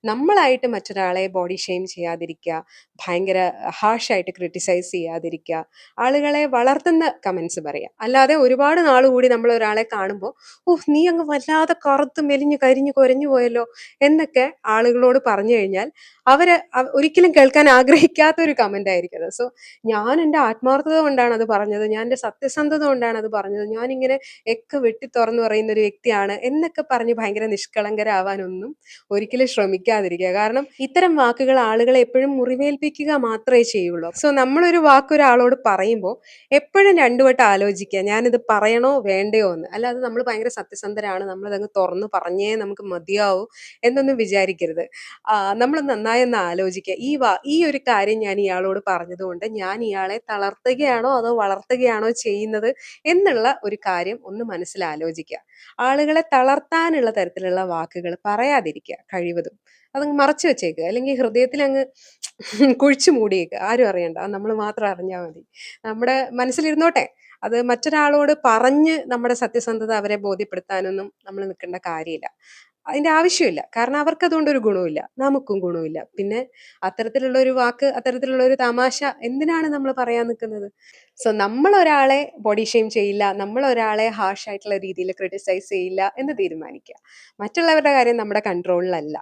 നമ്മളായിട്ട് മറ്റൊരാളെ body shame ചെയ്യാതിരിക്കുക, ഭയങ്കര ഹാർഷായിട്ട് ക്രിട്ടിസൈസ് ചെയ്യാതിരിക്കുക, ആളുകളെ വളർത്തുന്ന കമൻസ് പറയുക. അല്ലാതെ ഒരുപാട് നാൾ കൂടി നമ്മൾ ഒരാളെ കാണുമ്പോൾ ഓഹ് നീ അങ്ങ് വല്ലാതെ കറുത്ത് മെലിഞ്ഞ് കരിഞ്ഞു കുരഞ്ഞു പോയല്ലോ എന്നൊക്കെ ആളുകളോട് പറഞ്ഞു കഴിഞ്ഞാൽ ഒരിക്കലും കേൾക്കാൻ ആഗ്രഹിക്കാത്ത ഒരു കമന്റ് ആയിരിക്കും അത്. സോ ഞാൻ എൻ്റെ ആത്മാർത്ഥത കൊണ്ടാണ് അത് പറഞ്ഞത്, ഞാൻ എൻ്റെ സത്യസന്ധത കൊണ്ടാണ് അത് പറഞ്ഞത്, ഞാനിങ്ങനെ ഒക്കെ വെട്ടി തുറന്നു പറയുന്ന ഒരു വ്യക്തിയാണ് എന്നൊക്കെ പറഞ്ഞ് ഭയങ്കര നിഷ്കളങ്കരാവാനൊന്നും ഒരിക്കലും ശ്രമിക്കാതിരിക്കുക. കാരണം ഇത്തരം വാക്കുകൾ ആളുകളെ എപ്പോഴും മുറിവേൽപ്പിക്കുക മാത്രമേ ചെയ്യുള്ളൂ. സോ നമ്മളൊരു വാക്ക് ഒരാളോട് പറയുമ്പോൾ എപ്പോഴും രണ്ടു വട്ടം ആലോചിക്കുക, ഞാനിത് പറയണോ വേണ്ടയോ എന്ന്. അല്ലാതെ നമ്മൾ ഭയങ്കര സത്യസന്ധരാണ്, നമ്മളതങ്ങ് തുറന്നു പറഞ്ഞേ നമുക്ക് മതിയാവൂ എന്നൊന്നും വിചാരിക്കരുത്. നമ്മൾ നന്നായി ഒന്ന് ആലോചിക്കുക, ഈ ഒരു കാര്യം ഞാൻ ഇയാളോട് പറഞ്ഞതുകൊണ്ട് ഞാൻ ഇയാളെ തളർത്തുകയാണോ അതോ വളർത്തുകയാണോ ചെയ്യുന്നത് എന്നുള്ള ഒരു കാര്യം ഒന്ന് മനസ്സിലാലോചിക്കുക. ആളുകളെ തളർത്താനുള്ള തരത്തിലുള്ള വാക്കുകൾ പറയാതിരിക്കുക കഴിവതും. അതങ്ങ് മറച്ചു വെച്ചേക്കുക, അല്ലെങ്കിൽ ഹൃദയത്തിൽ അങ്ങ് കുഴിച്ചു മൂടിയേക്കുക. ആരും അറിയണ്ട, അത് നമ്മൾ മാത്രം അറിഞ്ഞാൽ മതി. നമ്മുടെ മനസ്സിലിരുന്നോട്ടെ. അത് മറ്റൊരാളോട് പറഞ്ഞ് നമ്മുടെ സത്യസന്ധത അവരെ ബോധ്യപ്പെടുത്താനൊന്നും നമ്മൾ നിൽക്കേണ്ട കാര്യമില്ല. അതിന്റെ ആവശ്യമില്ല. കാരണം അവർക്ക് അതുകൊണ്ട് ഒരു ഗുണവുമില്ല, നമുക്കും ഗുണവുമില്ല. പിന്നെ അത്തരത്തിലുള്ള ഒരു വാക്ക്, അത്തരത്തിലുള്ള ഒരു തമാശ എന്തിനാണ് നമ്മൾ പറയാൻ നിൽക്കുന്നത്? സോ നമ്മൾ ഒരാളെ ബോഡി ഷെയിം ചെയ്യില്ല, നമ്മൾ ഒരാളെ ഹാർഷ് ആയിട്ടുള്ള രീതിയിൽ ക്രിട്ടിസൈസ് ചെയ്യില്ല എന്ന് തീരുമാനിക്കുക. മറ്റുള്ളവരുടെ കാര്യം നമ്മുടെ കൺട്രോളിലല്ല.